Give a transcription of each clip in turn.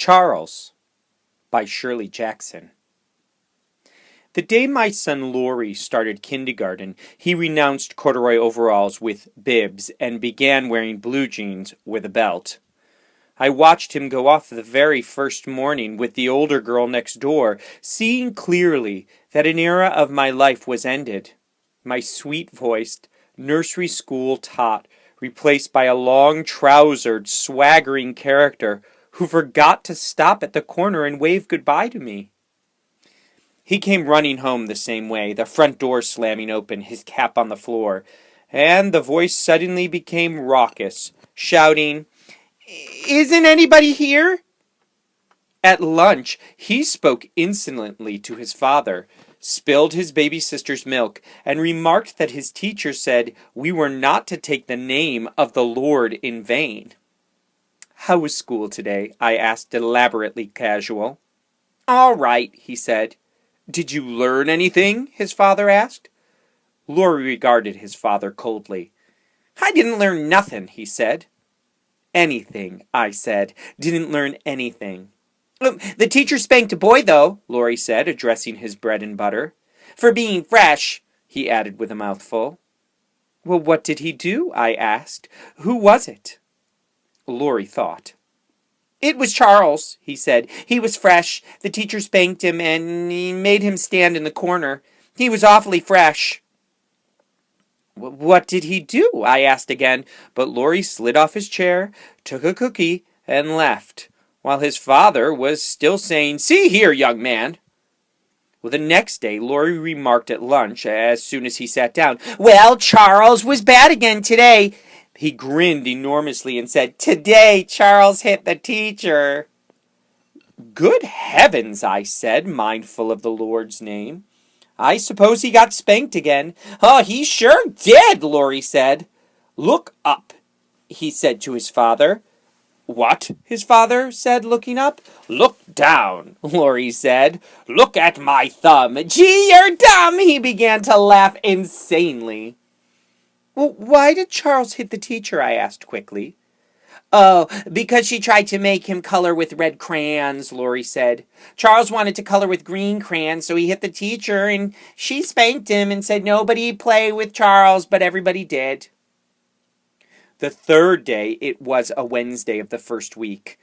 Charles by Shirley Jackson. The day my son Laurie started kindergarten, he renounced corduroy overalls with bibs and began wearing blue jeans with a belt. I watched him go off the very first morning with the older girl next door, seeing clearly that an era of my life was ended. My sweet-voiced, nursery school tot replaced by a long-trousered, swaggering character who forgot to stop at the corner and wave goodbye to me. He came running home the same way, the front door slamming open, his cap on the floor, and the voice suddenly became raucous, shouting, "Isn't anybody here?" At lunch, he spoke insolently to his father, spilled his baby sister's milk, and remarked that his teacher said we were not to take the name of the Lord in vain. "How was school today?" I asked, elaborately casual. "All right," he said. "Did you learn anything?" his father asked. Laurie regarded his father coldly. "I didn't learn nothing," he said. "Anything," I said. "Didn't learn anything." "The teacher spanked a boy, though," Laurie said, addressing his bread and butter. "For being fresh," he added with a mouthful. "Well, what did he do?" I asked. "Who was it?" Laurie thought. "It was Charles," he said. "He was fresh. The teacher spanked him, and he made him stand in the corner. He was awfully fresh." "What did he do?" I asked again, but Laurie slid off his chair, took a cookie, and left, while his father was still saying, "See here, young man." Well, the next day, Laurie remarked at lunch, as soon as he sat down, "Well, Charles was bad again today." He grinned enormously and said, "Today, Charles hit the teacher." "Good heavens," I said, mindful of the Lord's name. "I suppose he got spanked again." "Oh, he sure did," Laurie said. "Look up," he said to his father. "What?" his father said, looking up. "Look down," Laurie said. "Look at my thumb." "Gee, you're dumb," he began to laugh insanely. "Well, why did Charles hit the teacher?" I asked quickly. "Oh, because she tried to make him color with red crayons," Laurie said. "Charles wanted to color with green crayons, so he hit the teacher, and she spanked him and said nobody play with Charles, but everybody did." The third day, it was a Wednesday of the first week.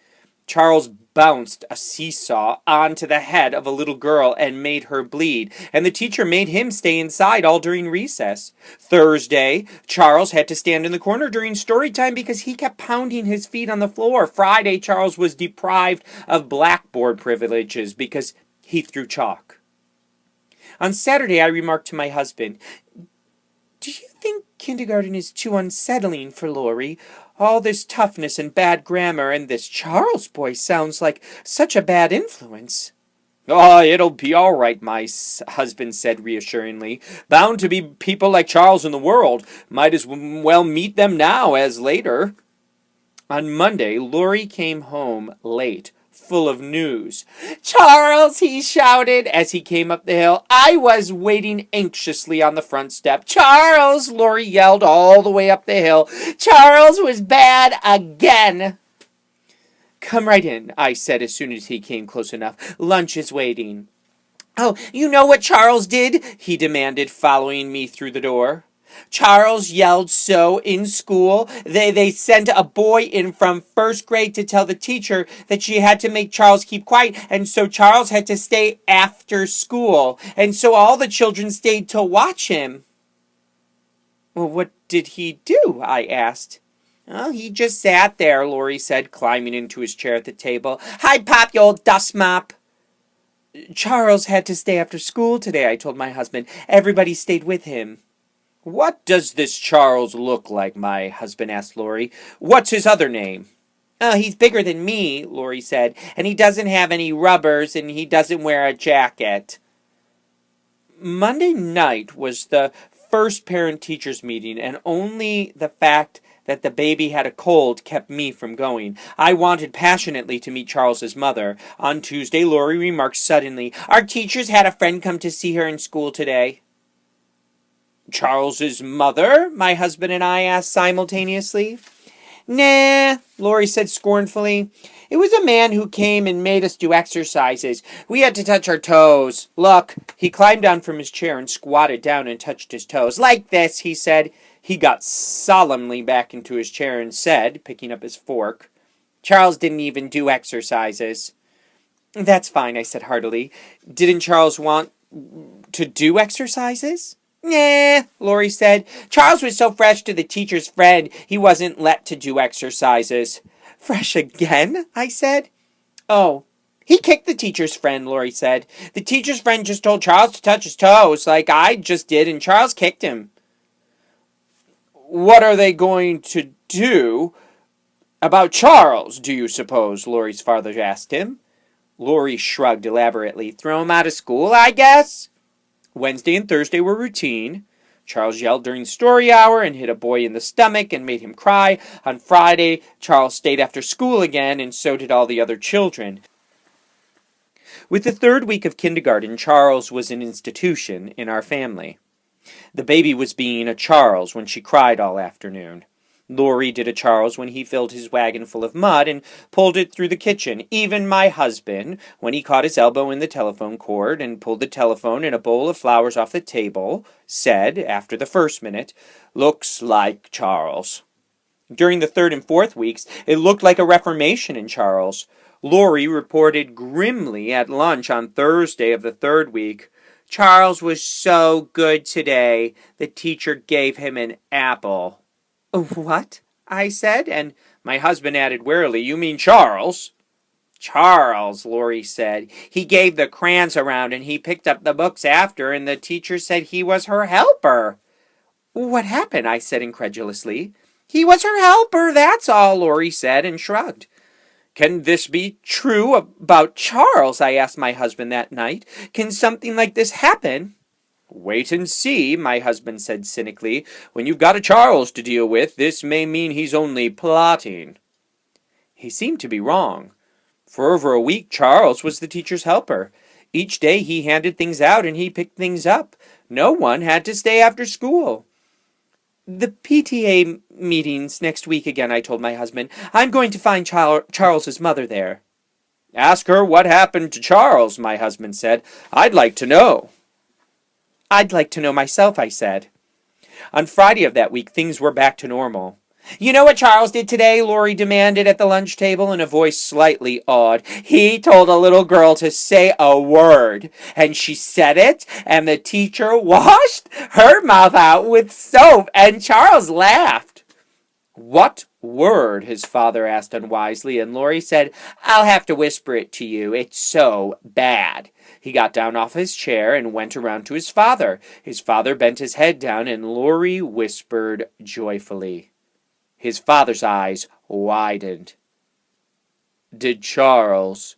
Charles bounced a seesaw onto the head of a little girl and made her bleed, and the teacher made him stay inside all during recess. Thursday, Charles had to stand in the corner during story time because he kept pounding his feet on the floor. Friday, Charles was deprived of blackboard privileges because he threw chalk. On Saturday, I remarked to my husband, "Do you think kindergarten is too unsettling for Laurie? All this toughness and bad grammar, and this Charles boy sounds like such a bad influence." "Oh, it'll be all right," my husband said reassuringly. "Bound to be people like Charles in the world. Might as well meet them now as later." On Monday, Laurie came home late, full of news. "Charles," he shouted as he came up the hill. I was waiting anxiously on the front step. "Charles," Laurie yelled all the way up the hill. "Charles was bad again." "Come right in," I said as soon as he came close enough. "Lunch is waiting." "Oh, you know what Charles did?" he demanded, following me through the door. "Charles yelled so in school. They sent a boy in from first grade to tell the teacher that she had to make Charles keep quiet, and so Charles had to stay after school. And so all the children stayed to watch him." "Well, what did he do?" I asked. "Oh, he just sat there," Laurie said, climbing into his chair at the table. "Hi, Pop, you old dust mop." "Charles had to stay after school today," I told my husband. "Everybody stayed with him." "What does this Charles look like?" my husband asked Laurie. "What's his other name?" "Oh, he's bigger than me," Laurie said, "and he doesn't have any rubbers, and he doesn't wear a jacket." Monday night was the first parent-teachers meeting, and only the fact that the baby had a cold kept me from going. I wanted passionately to meet Charles's mother. On Tuesday, Laurie remarked suddenly, "Our teachers had a friend come to see her in school today." "Charles's mother?" my husband and I asked simultaneously. Nah, Lori said scornfully. It was a man who came and made us do exercises. We had to touch our toes. Look, he climbed down from his chair and squatted down and touched his toes. Like this, he said. He got solemnly back into his chair and said, picking up his fork, Charles didn't even do exercises. That's fine, I said heartily. Didn't Charles want to do exercises? Nah, Lori said. Charles was so fresh to the teacher's friend, he wasn't let to do exercises. Fresh again? I said. Oh, he kicked the teacher's friend, Lori said. The teacher's friend just told Charles to touch his toes, like I just did, and Charles kicked him. What are they going to do about Charles, do you suppose? Lori's father asked him. Lori shrugged elaborately. Throw him out of school, I guess? Wednesday and Thursday were routine. Charles yelled during story hour and hit a boy in the stomach and made him cry. On Friday, Charles stayed after school again, and so did all the other children. With the third week of kindergarten, Charles was an institution in our family. The baby was being a Charles when she cried all afternoon. Lori did a Charles when he filled his wagon full of mud and pulled it through the kitchen. Even my husband, when he caught his elbow in the telephone cord and pulled the telephone and a bowl of flowers off the table, said, after the first minute, looks like Charles. During the third and fourth weeks, it looked like a reformation in Charles. Lori reported grimly at lunch on Thursday of the third week, Charles was so good today, the teacher gave him an apple. What? I said, and my husband added wearily, You mean Charles? Charles, Lori said. He gave the crayons around and he picked up the books after, and the teacher said he was her helper. What happened? I said incredulously. He was her helper, that's all, Lori said and shrugged. Can this be true about Charles? I asked my husband that night. Can something like this happen? Wait and see, my husband said cynically. When you've got a Charles to deal with, this may mean he's only plotting. He seemed to be wrong. For over a week, Charles was the teacher's helper. Each day he handed things out and he picked things up. No one had to stay after school. The PTA meeting's next week again, I told my husband. I'm going to find Charles's mother there. Ask her what happened to Charles, my husband said. I'd like to know. I'd like to know myself, I said. On Friday of that week, things were back to normal. You know what Charles did today? Lori demanded at the lunch table in a voice slightly awed. He told a little girl to say a word, and she said it, and the teacher washed her mouth out with soap, and Charles laughed. What word? His father asked unwisely, and Lori said, I'll have to whisper it to you. It's so bad. He got down off his chair and went around to his father. His father bent his head down, and Lori whispered joyfully. His father's eyes widened. Did Charles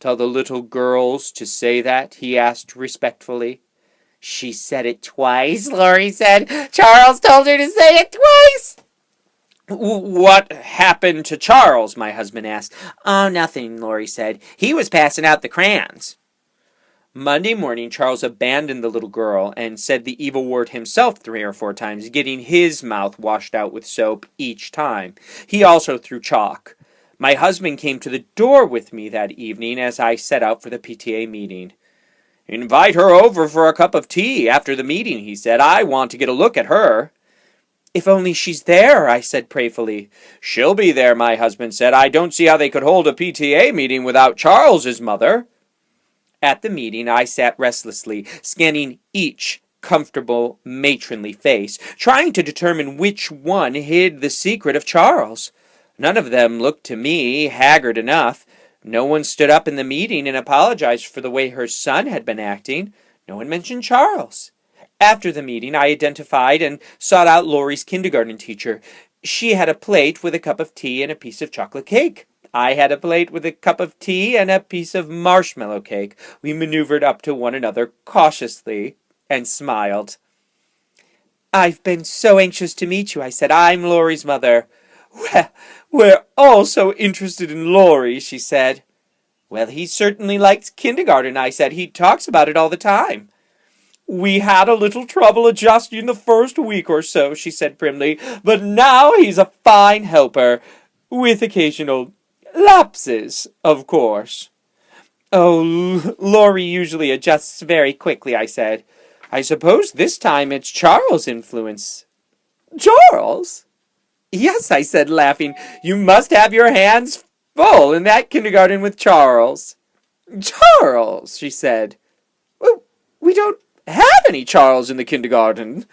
tell the little girls to say that? He asked respectfully. She said it twice, Lori said. Charles told her to say it twice. What happened to Charles? My husband asked. Oh, nothing, Lori said. He was passing out the crayons. Monday morning, Charles abandoned the little girl and said the evil word himself 3 or 4 times, getting his mouth washed out with soap each time. He also threw chalk. My husband came to the door with me that evening as I set out for the PTA meeting. Invite her over for a cup of tea after the meeting, he said. I want to get a look at her. If only she's there, I said prayerfully. She'll be there, my husband said. I don't see how they could hold a PTA meeting without Charles's mother. At the meeting, I sat restlessly, scanning each comfortable, matronly face, trying to determine which one hid the secret of Charles. None of them looked to me haggard enough. No one stood up in the meeting and apologized for the way her son had been acting. No one mentioned Charles. After the meeting, I identified and sought out Lori's kindergarten teacher. She had a plate with a cup of tea and a piece of chocolate cake. I had a plate with a cup of tea and a piece of marshmallow cake. We maneuvered up to one another cautiously and smiled. I've been so anxious to meet you, I said. I'm Lori's mother. Well, we're all so interested in Lori, she said. Well, he certainly likes kindergarten, I said. He talks about it all the time. We had a little trouble adjusting the first week or so, she said primly, but now he's a fine helper, with occasional lapses, of course. Oh, Laurie usually adjusts very quickly, I said. I suppose this time it's Charles' influence. Charles? Yes, I said, laughing. You must have your hands full in that kindergarten with Charles. Charles, she said. Well, we don't have any Charles in the kindergarten.